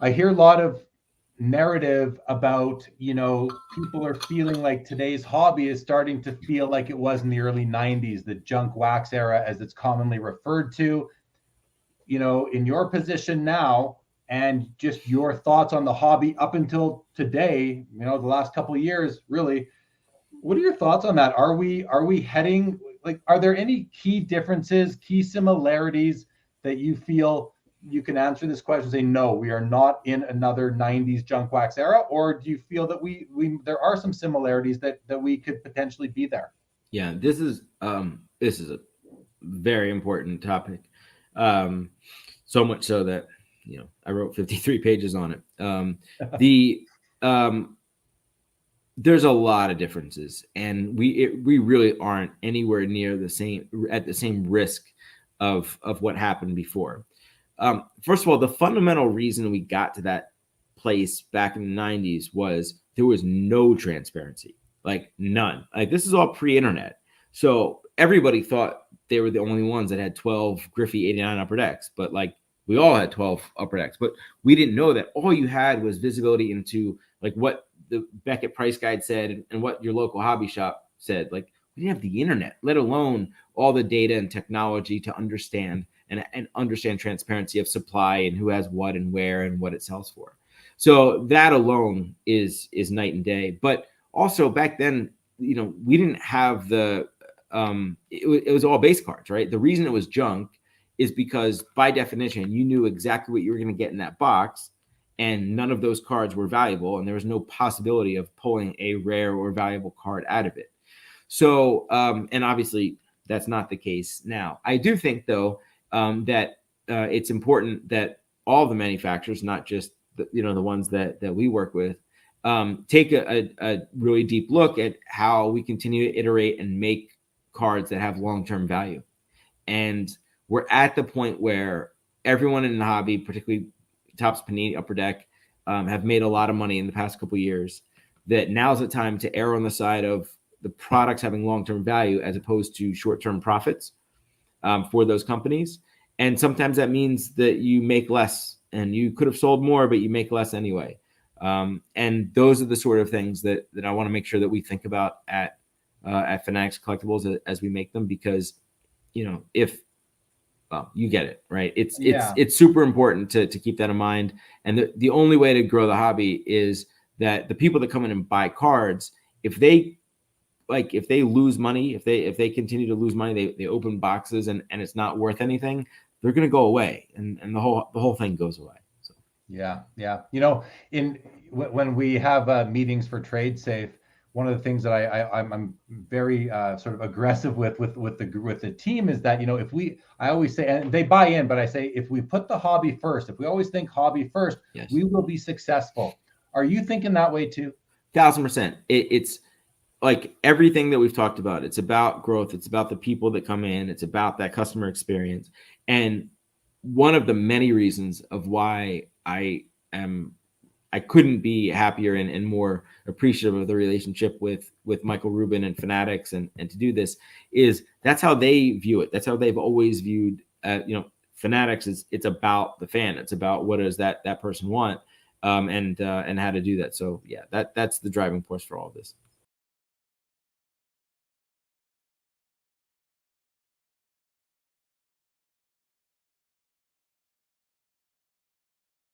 I hear a lot of narrative about, people are feeling like today's hobby is starting to feel like it was in the early 90s, the junk wax era, as it's commonly referred to. In your position now, and just your thoughts on the hobby up until today, the last couple of years, really, what are your thoughts on that? Are we heading, like, are there any key differences, key similarities that you feel you can answer this question and say, no, we are not in another 90s junk wax era? Or do you feel that we there are some similarities that we could potentially be there? Yeah, this is a very important topic. Um, so much so that I wrote 53 pages on it. The There's a lot of differences, and we really aren't anywhere near the same risk of what happened before. First of all, the fundamental reason we got to that place back in the 90s was there was no transparency, like none. Like, this is all pre-internet, so everybody thought they were the only ones that had 12 Griffey 89 upper decks, but like, we all had 12 upper decks, but we didn't know that all you had was visibility into like what the Beckett price guide said and what your local hobby shop said. Like, we didn't have the internet, let alone all the data and technology to understand and understand transparency of supply and who has what and where and what it sells for. So that alone is night and day. But also back then, we didn't have it was all base cards, right? The reason it was junk is because by definition, you knew exactly what you were going to get in that box, and none of those cards were valuable, and there was no possibility of pulling a rare or valuable card out of it. So, and obviously that's not the case now. I do think, though, that it's important that all the manufacturers, not just the ones that we work with, take a really deep look at how we continue to iterate and make cards that have long-term value. And we're at the point where everyone in the hobby, particularly Topps, Panini, Upper Deck, have made a lot of money in the past couple of years. That now's the time to err on the side of the products having long-term value as opposed to short-term profits for those companies. And sometimes that means that you make less, and you could have sold more, but you make less anyway. And those are the sort of things that I want to make sure that we think about at Fanatics Collectibles as we make them, because if you get it, right? It's super important to keep that in mind. And the only way to grow the hobby is that the people that come in and buy cards, if they lose money, if they continue to lose money, they open boxes and it's not worth anything, they're going to go away, and the whole thing goes away. So Yeah. When we have meetings for Trade Safe, one of the things that I'm very sort of aggressive with the team is that, I always say, and they buy in, but I say, if we put the hobby first, if we always think hobby first, yes, we will be successful. Are you thinking that way too? 1,000%. It's like everything that we've talked about. It's about growth. It's about the people that come in. It's about that customer experience. And one of the many reasons of why I couldn't be happier and more appreciative of the relationship with Michael Rubin and Fanatics and to do this is that's how they view it. That's how they've always viewed, Fanatics it's about the fan. It's about what does that person want, and how to do that. So yeah, that's the driving force for all of this.